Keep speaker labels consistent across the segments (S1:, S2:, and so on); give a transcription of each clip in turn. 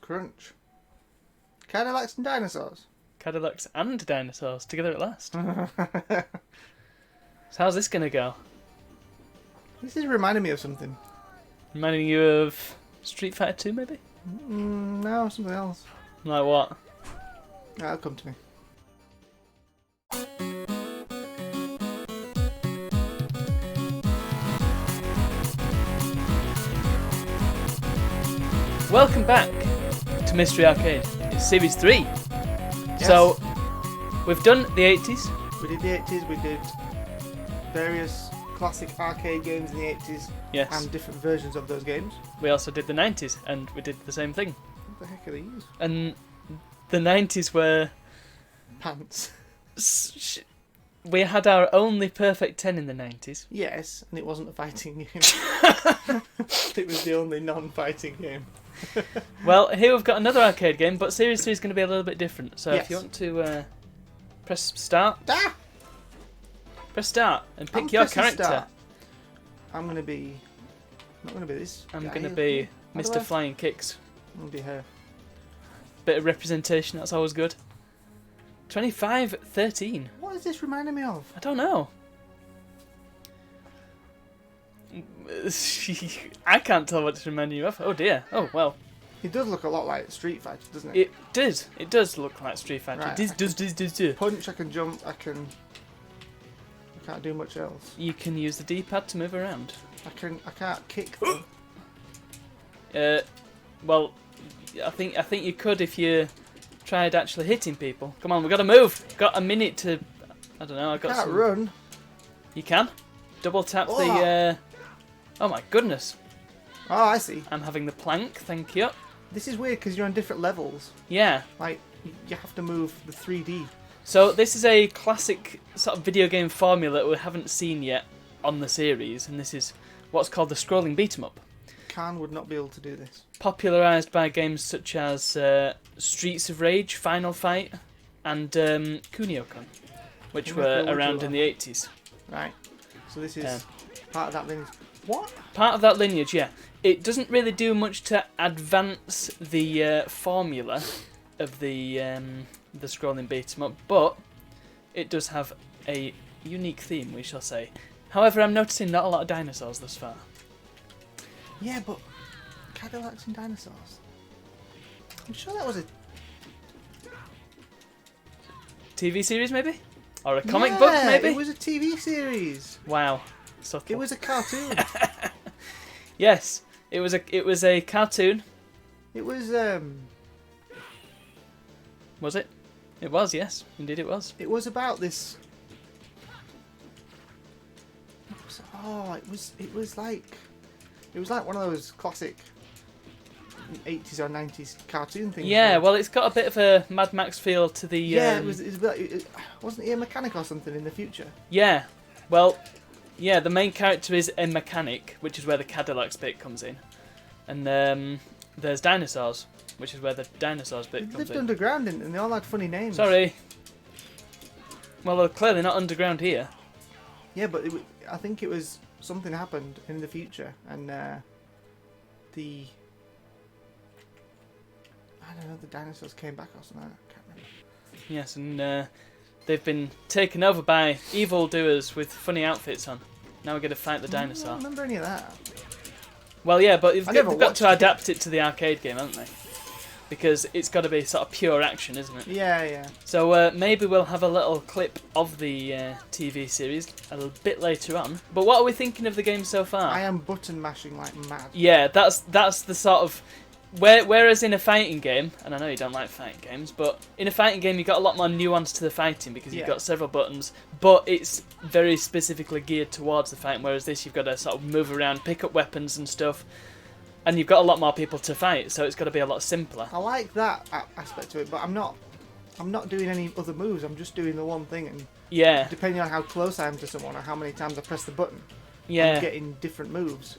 S1: Crunch. Cadillacs and Dinosaurs.
S2: Cadillacs and Dinosaurs together at last. So how's this going to go?
S1: This is reminding me of something.
S2: Reminding you of Street Fighter 2, maybe?
S1: No, something else.
S2: Like what?
S1: That'll come to me.
S2: Welcome back to Mystery Arcade. It's Series 3.
S1: Yes.
S2: So, we've done the 80s.
S1: We did the 80s, we did various classic arcade games in the 80s.
S2: Yes.
S1: And different versions of those games.
S2: We also did the 90s, and we did the same thing.
S1: What the heck are these?
S2: And the 90s were...
S1: Pants.
S2: We had our only perfect 10 in the 90s.
S1: Yes, and it wasn't a fighting game. It was the only non-fighting game.
S2: Well, here we've got another arcade game, but Series 3 is going to be a little bit different. So
S1: Yes.
S2: if you want to press start,
S1: Ah!
S2: press start and pick
S1: I'm
S2: your
S1: pressing
S2: character.
S1: start. I'm going to be... I'm not going to be this
S2: I'm
S1: guy,
S2: going to
S1: is
S2: be
S1: it? How do
S2: Mr.
S1: I-
S2: Flying Kicks.
S1: I'm going to be her.
S2: Bit of representation, that's always good. 25-13.
S1: What is this reminding me of?
S2: I don't know. I can't tell what it's reminding you of. Oh dear. Oh well.
S1: It does look a lot like Street Fighter, doesn't it?
S2: It does look like Street Fighter.
S1: Right,
S2: It does.
S1: Punch, I can jump, I can't do much else.
S2: You can use the D-pad to move around.
S1: I can't kick
S2: Well, I think you could if you tried actually hitting people. Come on, we've got to move. Got a minute to. I don't know. I got
S1: can't
S2: some.
S1: run.
S2: You can double tap
S1: Oh.
S2: the. Oh my goodness!
S1: Oh, I see.
S2: I'm having the plank. Thank you.
S1: This is weird because you're on different levels.
S2: Yeah.
S1: Like, you have to move the 3D.
S2: So this is a classic sort of video game formula that we haven't seen yet on the series, and this is what's called the scrolling beat 'em up.
S1: Khan would not be able to do this.
S2: Popularised by games such as Streets of Rage, Final Fight, and Kunio-kun, which were around in the 80s.
S1: Right. So this is
S2: Yeah.
S1: part of that lineage. What?
S2: Part of that lineage, yeah. It doesn't really do much to advance the formula of the scrolling beat 'em up, but it does have a unique theme, we shall say. However, I'm noticing not a lot of dinosaurs thus far.
S1: Yeah, but Cadillacs and Dinosaurs. I'm sure that was a...
S2: TV series, maybe? Or a comic book, maybe?
S1: It was a TV series.
S2: Wow. Subtle.
S1: It was a cartoon.
S2: Yes, it was a cartoon.
S1: It was
S2: Was it? It was, yes. Indeed it was.
S1: It was about this. It was like one of those classic 80s or 90s cartoon things.
S2: Yeah, well, it's got a bit of a Mad Max feel to the.
S1: Yeah, wasn't he a mechanic or something in the future?
S2: Yeah, well, yeah. The main character is a mechanic, which is where the Cadillacs bit comes in, and there's dinosaurs, which is where the dinosaurs bit
S1: They
S2: comes
S1: lived
S2: in.
S1: underground and they all had funny names.
S2: Sorry. Well, they're clearly not underground here.
S1: Yeah, but I think it was something happened in the future, and the dinosaurs came back or something. I can't remember.
S2: Yes, and they've been taken over by evildoers with funny outfits on. Now we're going to fight the
S1: I
S2: dinosaur.
S1: don't remember any of that.
S2: Well, yeah, but they've
S1: never
S2: got to
S1: watched it.
S2: adapt it to the arcade game, haven't they? Because it's got to be sort of pure action, isn't it?
S1: Yeah.
S2: So maybe we'll have a little clip of the TV series a little bit later on. But what are we thinking of the game so far?
S1: I am button mashing like mad.
S2: Yeah, that's the sort of... Whereas in a fighting game, and I know you don't like fighting games, but in a fighting game you've got a lot more nuance to the fighting because you've got several buttons, but it's very specifically geared towards the fighting, whereas this you've got to sort of move around, pick up weapons and stuff, and you've got a lot more people to fight, so it's got to be a lot simpler.
S1: I like that aspect to it, but I'm not doing any other moves. I'm just doing the one thing, and
S2: Yeah,
S1: depending on how close I am to someone or how many times I press the button,
S2: yeah.
S1: I'm getting different moves.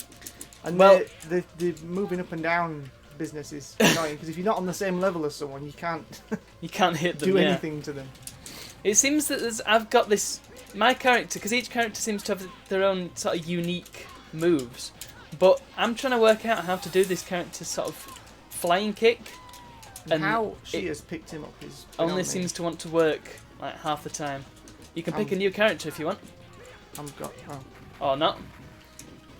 S1: And
S2: Well-
S1: the moving up and down business is annoying because if you're not on the same level as someone, you can't
S2: You can't hit them,
S1: do
S2: yeah.
S1: anything to them.
S2: It seems that I've got this... My character, because each character seems to have their own sort of unique moves, but I'm trying to work out how to do this character's sort of flying kick,
S1: And how she has picked him up is
S2: only seems to want to work like half the time. You can pick a new character if you want. Or not.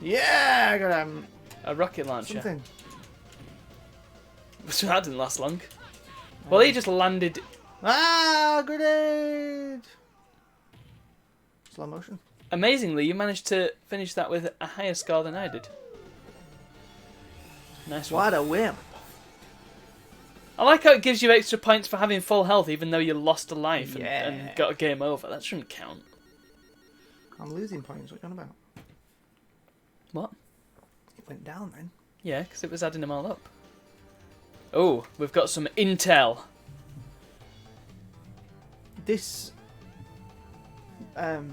S1: Yeah, I got
S2: a rocket launcher.
S1: Something.
S2: So that didn't last long. Well, he just landed.
S1: Ah, grenade! Slow motion.
S2: Amazingly, you managed to finish that with a higher score than I did. Nice one.
S1: What a wimp.
S2: I like how it gives you extra points for having full health, even though you lost a life and got a game over. That shouldn't count.
S1: I'm losing points. What are you on about?
S2: What?
S1: It went down then.
S2: Yeah, because it was adding them all up. Oh, we've got some intel.
S1: This...
S2: Well,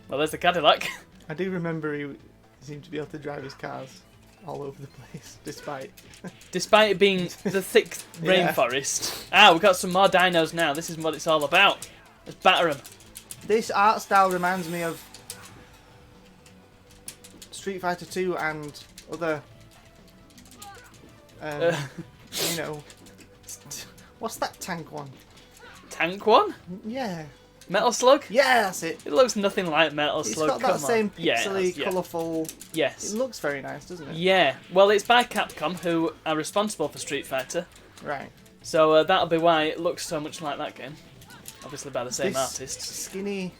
S2: there's the Cadillac.
S1: I do remember he seemed to be able to drive his cars all over the place, despite
S2: it being the thick rainforest. Ah, we've got some more dinos now. This is what it's all about. Let's batter them.
S1: This art style reminds me of Street Fighter 2 and other, you know, what's that tank one?
S2: Tank one?
S1: Yeah.
S2: Metal Slug?
S1: Yeah, that's it.
S2: It looks nothing like Metal Slug.
S1: It's got that same pixely, colourful...
S2: Yes.
S1: It looks very nice, doesn't it?
S2: Yeah. Well, it's by Capcom, who are responsible for Street Fighter.
S1: Right.
S2: So that'll be why it looks so much like that game. Obviously by the same artists.
S1: Skinny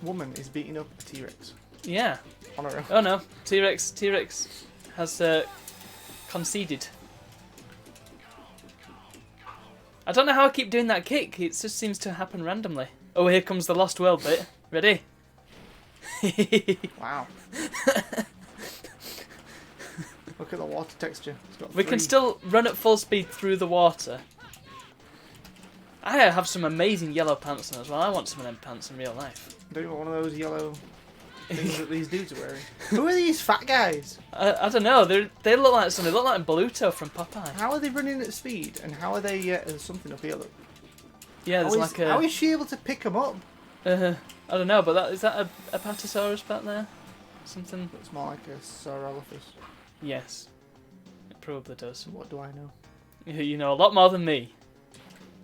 S1: woman is beating up a T-Rex.
S2: Yeah.
S1: On her own.
S2: Oh no, T-Rex has conceded. I don't know how I keep doing that kick. It just seems to happen randomly. Oh, here comes the Lost World bit. Ready?
S1: Wow. Look at the water texture.
S2: We can still run at full speed through the water. I have some amazing yellow pants on as well. I want some of them pants in real life.
S1: Do you want one of those yellow things that these dudes are wearing? Who are these fat guys?
S2: I don't know. They look like something. They look like Baluto from Popeye.
S1: How are they running at speed? And how are they? There's something up here. Look.
S2: Yeah, there's like a.
S1: How is she able to pick them up?
S2: I don't know, but is that a Apatosaurus back there? Something.
S1: Looks more like a Saurolophus.
S2: Yes, it probably does.
S1: What do I know?
S2: You know a lot more than me.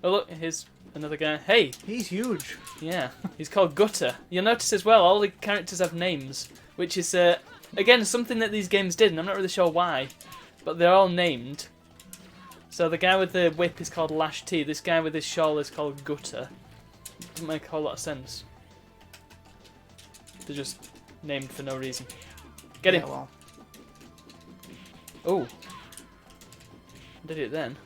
S2: Oh look, here's another guy. Hey!
S1: He's huge.
S2: Yeah, he's called Gutter. You'll notice as well, all the characters have names, which is, again, something that these games did, and I'm not really sure why, but they're all named. So the guy with the whip is called Lash T, this guy with his shawl is called Gutter. Doesn't make a whole lot of sense. They're just named for no reason. Get him!
S1: Well.
S2: Oh. Did it then.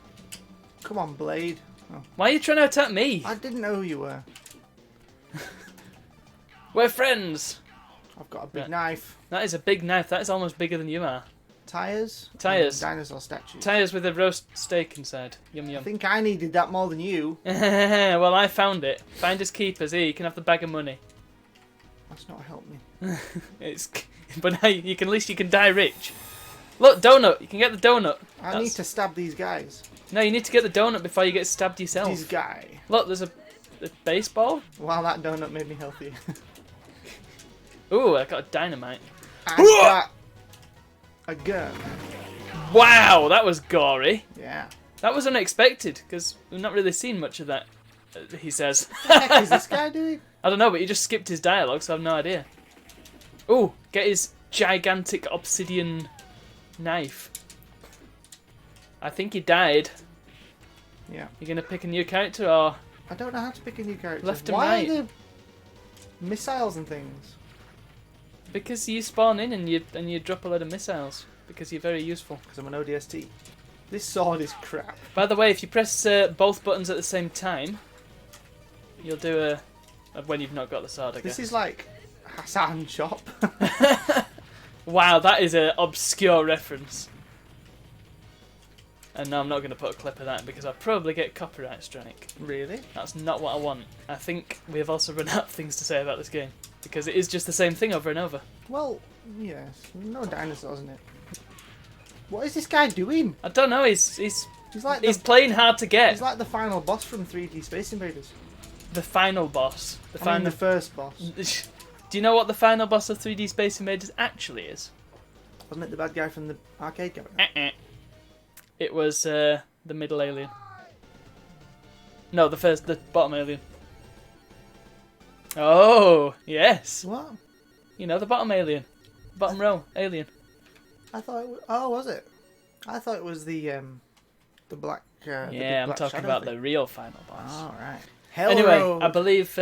S1: Come on, Blade. Oh.
S2: Why are you trying to attack me?
S1: I didn't know who you were.
S2: We're friends!
S1: I've got a big knife.
S2: That is a big knife. That is almost bigger than you are.
S1: Tyres?
S2: Tyres.
S1: Dinosaur statues.
S2: Tyres with a roast steak inside. Yum yum.
S1: I think I needed that more than you.
S2: Well, I found it. Finders keepers. Here, you can have the bag of money.
S1: That's not helped me.
S2: But now you can, at least you can die rich. Look, donut. You can get the donut.
S1: I need to stab these guys.
S2: No, you need to get the donut before you get stabbed yourself.
S1: This guy.
S2: Look, there's a baseball.
S1: Wow, that donut made me healthy.
S2: Ooh, I got a dynamite.
S1: I got a gun.
S2: Wow, that was gory.
S1: Yeah.
S2: That was unexpected, because we've not really seen much of that, he says.
S1: What the heck is this guy doing?
S2: I don't know, but he just skipped his dialogue, so I have no idea. Ooh, get his gigantic obsidian knife. I think he died.
S1: Yeah.
S2: You gonna pick a new character, or...?
S1: I don't know how to pick a new character.
S2: Left and
S1: Why
S2: right.
S1: are there missiles and things?
S2: Because you spawn in and you drop a load of missiles. Because you're very useful.
S1: Because I'm an ODST. This sword is crap.
S2: By the way, if you press both buttons at the same time, you'll do when you've not got the sword, I guess.
S1: This is like Hassan Chop.
S2: Wow, that is an obscure reference. And no, I'm not going to put a clip of that because I'll probably get copyright strike.
S1: Really?
S2: That's not what I want. I think we have also run out of things to say about this game. Because it is just the same thing over and over.
S1: Well, yes. No dinosaurs in it. What is this guy doing?
S2: I don't know, he's playing hard to get.
S1: He's like the final boss from 3D Space Invaders.
S2: The final boss.
S1: The first boss.
S2: Do you know what the final boss of 3D Space Invaders actually is?
S1: Wasn't it the bad guy from the arcade cabinet?
S2: It was the middle alien. No, the bottom alien. Oh, yes.
S1: What?
S2: You know, the bottom alien. Bottom row alien.
S1: I thought it was... Oh, was it? I thought it was the black... the big
S2: Yeah, I'm
S1: black
S2: talking
S1: shadow
S2: about
S1: thing.
S2: the real final boss.
S1: All right.
S2: Anyway,
S1: Road.
S2: I believe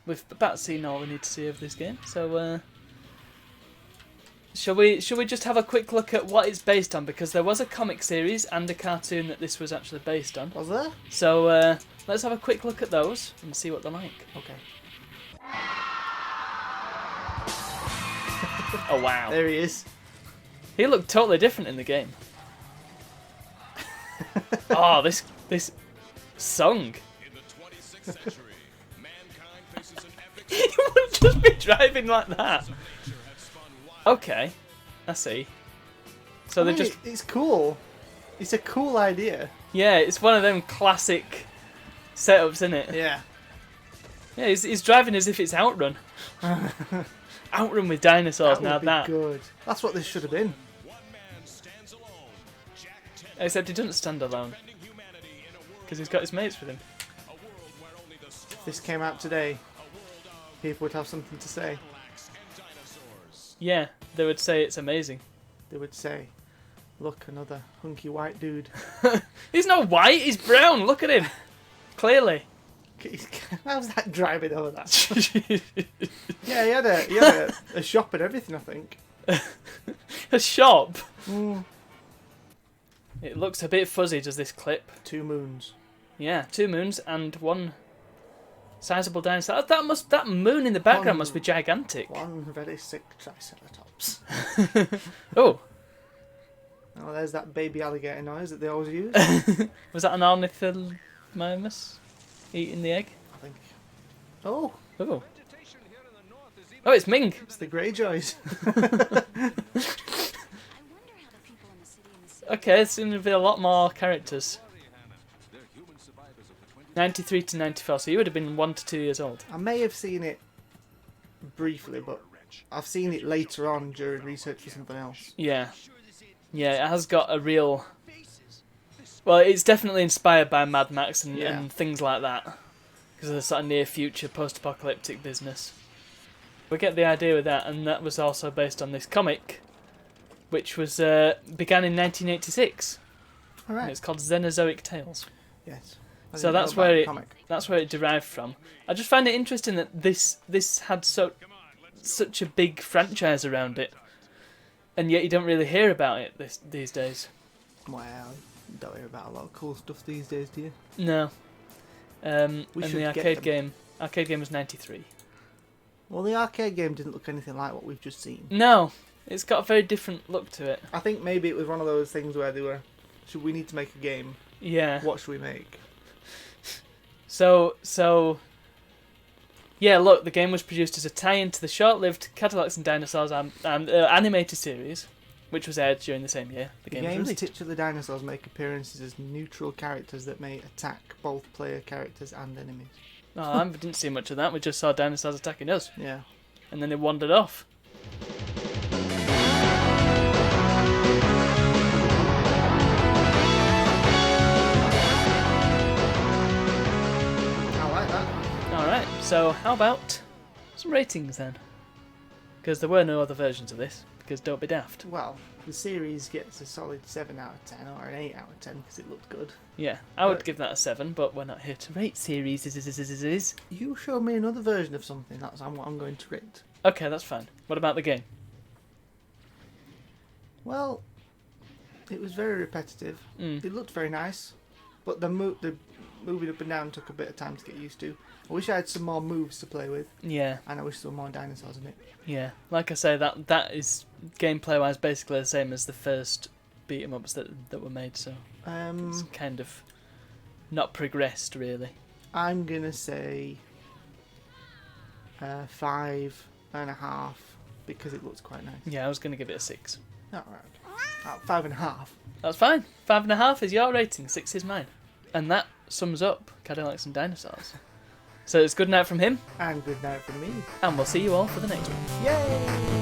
S2: we've about seen all we need to see of this game. So, shall we just have a quick look at what it's based on? Because there was a comic series and a cartoon that this was actually based on.
S1: Was there?
S2: So let's have a quick look at those and see what they're like.
S1: Okay.
S2: Oh wow!
S1: There he is.
S2: He looked totally different in the game. Oh, this song.
S3: In the 26th century, mankind faces an epic
S2: You wouldn't just be driving like that.
S3: nature have spun wild.
S2: Okay, I see. So
S1: I
S2: they're
S1: mean,
S2: just
S1: It's cool. It's a cool idea.
S2: yeah, it's one of them classic setups, isn't it?
S1: Yeah.
S2: Yeah, he's driving as if it's Outrun. Outrun with dinosaurs.
S1: That
S2: Now
S1: would be
S2: that,
S1: good. That's what this should have been.
S3: One man stands alone. Jack Tenrec
S2: except he doesn't stand alone
S3: defending humanity in a world,
S2: because he's got his mates with him.
S3: a world where only the strong
S1: If this came out today,
S3: a world of
S1: people would have something to say.
S3: Cadillacs and Dinosaurs.
S2: Yeah, they would say it's amazing.
S1: They would say, "Look, another hunky white dude."
S2: He's not white. He's brown. Look at him. Clearly.
S1: How's that driving over that? Yeah, he had a shop and everything, I think.
S2: A shop.
S1: Mm.
S2: It looks a bit fuzzy, does this clip?
S1: 2 moons.
S2: Yeah, 2 moons and 1 sizable dinosaur. That moon in the background must be gigantic.
S1: 1 very sick triceratops.
S2: Oh,
S1: Oh, there's that baby alligator noise that they always use.
S2: was that an ornithomimus eating the egg?
S1: I think. Oh,
S2: Oh, oh, it's Ming.
S1: it's the Greyjoys.
S2: Okay, there's going to be a lot more characters. 93 to 94, so you would have been 1 to 2 years old.
S1: I may have seen it briefly, but I've seen it later on during research for something else.
S2: Yeah. Yeah, it has got a real... Well, it's definitely inspired by Mad Max and,
S1: Yeah.
S2: and things like that. Because of the sort of near-future post-apocalyptic business. We get the idea with that, and that was also based on this comic, which was began in 1986.
S1: All
S2: And
S1: right.
S2: it's called Xenozoic Tales.
S1: Yes. I
S2: So
S1: didn't know
S2: that's
S1: about
S2: where
S1: the
S2: it
S1: comic.
S2: that's where it derived from. I just find it interesting that this had such a big franchise around it, and yet you don't really hear about it these days.
S1: Well, you don't hear about a lot of cool stuff these days, do you?
S2: No. And
S1: We should
S2: the
S1: get
S2: arcade game was 93.
S1: Well, the arcade game didn't look anything like what we've just seen.
S2: No, it's got a very different look to it.
S1: I think maybe it was one of those things where they were, should we need to make a game?
S2: Yeah.
S1: What should we make?
S2: So yeah, look, the game was produced as a tie-in to the short-lived Cadillacs and Dinosaurs animated series, which was aired during the same year. The
S1: The
S2: game was
S1: game's
S2: released.
S1: titular dinosaurs make appearances as neutral characters that may attack both player characters and enemies.
S2: Oh, I didn't see much of that. We just saw dinosaurs attacking us,
S1: Yeah.
S2: and then they wandered off.
S1: I like that.
S2: Alright, so how about some ratings then? Because there were no other versions of this, because don't be daft.
S1: Well, the series gets a solid 7 out of 10 or an 8 out of 10 because it looked good.
S2: Yeah, I would
S1: But-
S2: give that a 7, but we're not here to rate series.
S1: You show me another version of something, that's what I'm going to rate.
S2: Okay, that's fine. What about the game?
S1: Well, it was very repetitive.
S2: Mm.
S1: It looked very nice, but the moving up and down took a bit of time to get used to. I wish I had some more moves to play with,
S2: Yeah,
S1: and I wish there were more dinosaurs in it.
S2: yeah. Like I say, that is gameplay-wise basically the same as the first beat 'em ups that were made. So it's kind of not progressed really.
S1: I'm gonna say 5.5 because it looks quite nice.
S2: Yeah, I was going to give it a 6.
S1: Oh, right, okay. 5.5.
S2: That's fine. 5.5 is your rating. 6 is mine. And that sums up Cadillacs and Dinosaurs. So it's good night from him,
S1: And good night from me.
S2: and we'll see you all for the next one.
S1: Yay!